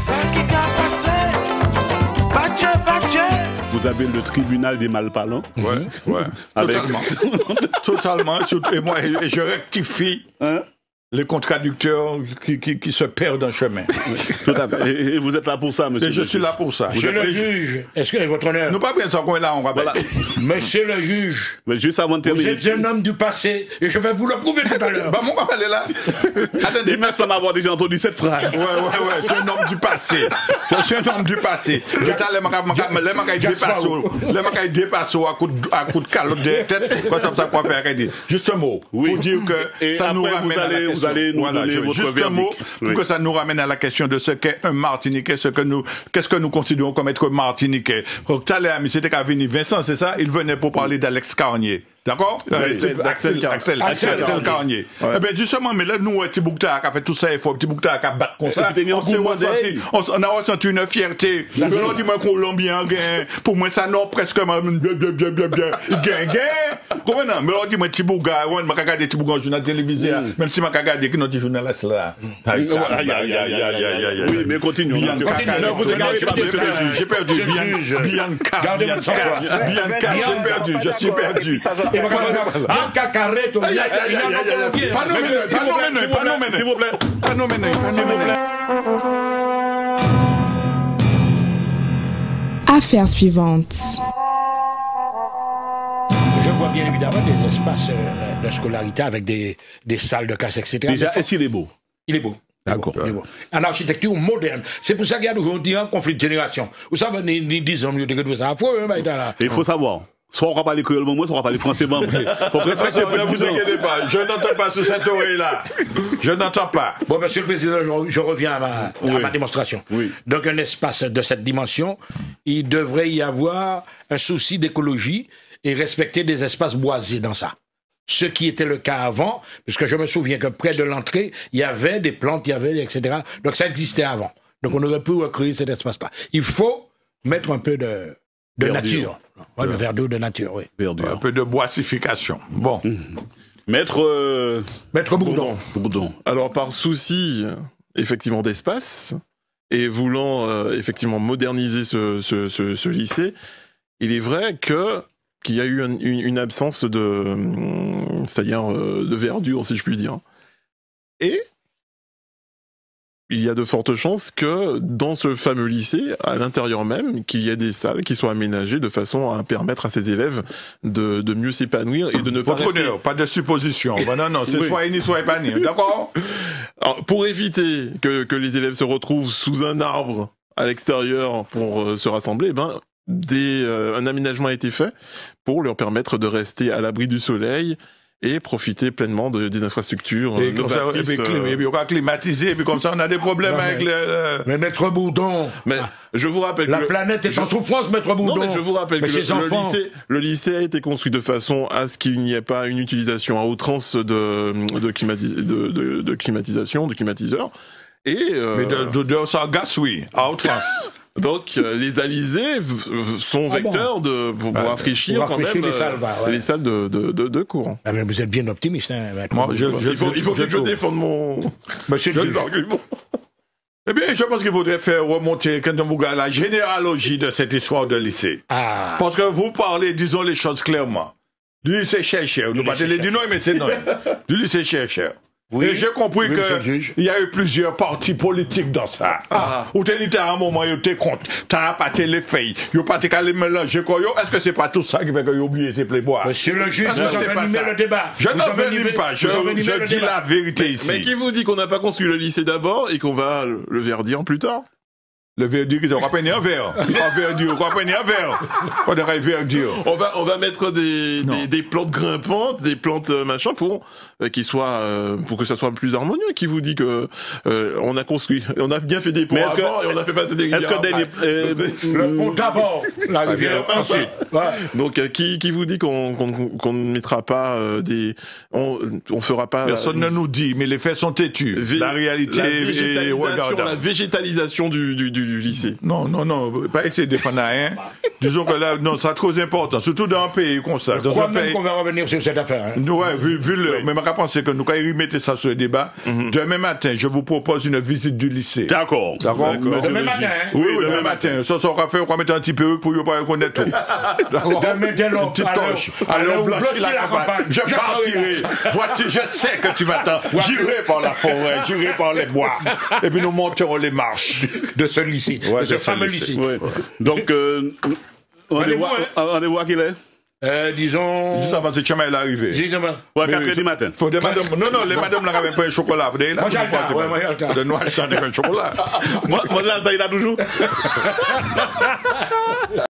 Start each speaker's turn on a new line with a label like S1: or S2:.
S1: Ça qui a passé, batche.
S2: Vous avez le tribunal des malparlants.
S3: Ouais.
S2: Avec...
S3: Totalement. Et je rectifie.
S2: Hein?
S3: Les contradicteurs qui se perdent en chemin.
S2: Tout à fait. Et vous êtes là pour ça, monsieur.
S3: Et je suis là pour ça.
S4: Monsieur le juge, est-ce que votre honneur...
S3: Nous pas bien ça qu'on est là, on rappelle.
S2: Voilà.
S4: Monsieur le juge,
S2: Mais juste avant de
S4: vous
S2: terminer.
S4: êtes un homme du passé et je vais vous le prouver tout à l'heure.
S3: Bah, mon papa est là. Attendez.
S2: Il me semble avoir déjà entendu cette phrase.
S3: Ouais, c'est un homme du passé. Je suis un homme du passé. Les macailles dépassent à coup de calotte de tête. Quoi ça quoi faire? Juste un mot.
S2: Oui.
S3: Pour dire que
S2: Et
S3: ça nous
S2: après,
S3: ramène à la question.
S2: vous allez nous donner votre
S3: juste un mot pour que ça nous ramène à la question de ce qu'est un Martiniquais, qu'est-ce que nous considérons comme être Martiniquais. C'était qu'à venir Vincent, c'est ça? Il venait pour parler d'Alex Carnier. D'accord? Axel Carnier. Eh bien, justement, mais là, nous, Tiboukta a fait tout ça, il faut Tiboukta a battre comme ça. On a ressenti une fierté. On dit, moi, Colombien, pour moi, ça, non, presque, bien. Comment non? Mais on dit, moi, Tibouga, on m'a regardé Tibouga en journal télévisé, même si m'a regardé que notre journaliste là.
S2: Oui, mais continuons.
S3: J'ai perdu. Bianca, je suis perdu.
S2: S'il vous plaît.
S5: Affaire suivante.
S4: Je vois bien évidemment des espaces de scolarité avec des salles de classe, etc.
S2: Déjà, est-ce qu'il est beau?
S4: Il est beau.
S2: D'accord.
S4: En architecture moderne. C'est pour ça qu'il y a aujourd'hui un conflit de génération. Vous savez, ni 10 ans,
S2: Il faut savoir. Soit on va parler créole, moi, soit on va parler français, moi. Faut respecter le
S3: Ne vous
S2: président.
S3: inquiétez pas, je n'entends pas sur cette oreille-là. Je n'entends pas.
S4: Bon, monsieur le président, je reviens à ma démonstration.
S2: Oui.
S4: Donc, un espace de cette dimension, il devrait y avoir un souci d'écologie et respecter des espaces boisés dans ça. Ce qui était le cas avant, puisque je me souviens que près de l'entrée, il y avait des plantes, il y avait, etc. Donc, ça existait avant. Donc, on aurait pu recréer cet espace-là. Il faut mettre un peu de nature. Ouais, le verdure de nature, oui.
S2: Verdure.
S3: Un peu de boissification. Bon.
S2: Maître
S4: Bourdon.
S2: Bourdon.
S6: Alors, par souci, effectivement, d'espace, et voulant, effectivement, moderniser ce lycée, il est vrai qu'il y a eu une absence c'est-à-dire de verdure, si je puis dire. Et il y a de fortes chances que dans ce fameux lycée, à l'intérieur même, qu'il y ait des salles qui soient aménagées de façon à permettre à ces élèves de mieux s'épanouir et de ne pas rester...
S3: Pas de supposition. Non, c'est soit ni soit épanoui. D'accord?
S6: Alors, pour éviter que les élèves se retrouvent sous un arbre à l'extérieur pour se rassembler, un aménagement a été fait pour leur permettre de rester à l'abri du soleil et profiter pleinement des infrastructures novatrices.
S3: Et puis on va climatiser, et puis comme ça on a des problèmes avec le...
S4: Mais Maître Bourdon,
S6: Mais je vous rappelle
S4: la
S6: que
S4: planète est en souffrance, Maître Bourdon.
S6: Non, mais je vous rappelle que le lycée a été construit de façon à ce qu'il n'y ait pas une utilisation à outrance de climatisation, de climatiseurs. Et
S3: Mais de ça gaz, oui, à outrance.
S6: donc les alizés sont vecteurs pour rafraîchir quand même les salles de cours.
S4: Ah, mais vous êtes bien optimiste, hein, Maître.
S6: Il faut que je défende mes arguments.
S3: Eh bien, je pense qu'il faudrait faire remonter la généalogie de cette histoire de lycée.
S4: Ah.
S3: Parce que vous parlez, disons les choses clairement, du lycée Chercheur. Nous pas te le dire non, mais c'est non. Du lycée Chercheur. Oui. Et j'ai compris qu'il y a eu plusieurs partis politiques dans ça. Où t'es dit à un moment, t'es contre. T'as pas les feuilles. Y'as pas qu'à les mélanger. Est-ce que c'est pas tout ça qui fait que y'as oublié ces playboys?
S4: Monsieur le juge, vous envenimez le débat.
S3: Je n'envenime pas. Je dis la vérité ici.
S6: Mais qui vous dit qu'on n'a pas construit le lycée d'abord et qu'on va le verdir plus tard?
S3: Le verdure, on va peigner un verre. On va peigner un verre. On devrait verdure.
S6: On va mettre des plantes grimpantes, des plantes machin pour que ça soit plus harmonieux. Qui vous dit que on a construit, on a bien fait des ponts avant et on a fait passer des rivières.
S2: Est-ce que
S4: le pont d'abord, la rivière ensuite.
S6: Donc qui vous dit qu'on ne mettra pas on fera pas.
S3: Personne ne nous dit, mais les faits sont têtus. La réalité est regardable.
S6: La végétalisation du lycée.
S3: Non, pas essayer de défendre rien. Disons que là, non, c'est trop important, surtout dans un pays comme ça.
S4: Je crois même qu'on va revenir sur cette affaire.
S3: Ouais, vu l'heure. Mais qu'à penser que nous, quand il remettez ça sur le débat, demain matin, je vous propose une visite du lycée.
S2: D'accord.
S3: D'accord.
S4: Demain matin, hein?
S3: Oui, demain matin. Ça, on va faire, on va mettre un petit peu pour ne pas reconnaître tout. D'accord.
S4: Demain,
S3: Une petite torche. Alors, blanchir la campagne. Je partirai. Vois-tu, je sais que tu m'attends. J'irai par la forêt, j'irai par les bois. Et puis nous monterons les marches
S4: de ce lycée,
S3: ouais,
S4: de ce fameux lycée.
S2: Ouais. Donc, rendez-vous à qui est
S4: disons...
S3: Juste avant que Chama est arrivé.
S4: Justement.
S2: Ouais, 4h du matin.
S3: Faut des madames. Non, les madames là n'avaient pas un chocolat. Vous voyez là?
S4: Moi, j'ai le temps. Moi, j'ai le temps.
S3: De noix, ça, un chocolat.
S2: Moi, il a toujours.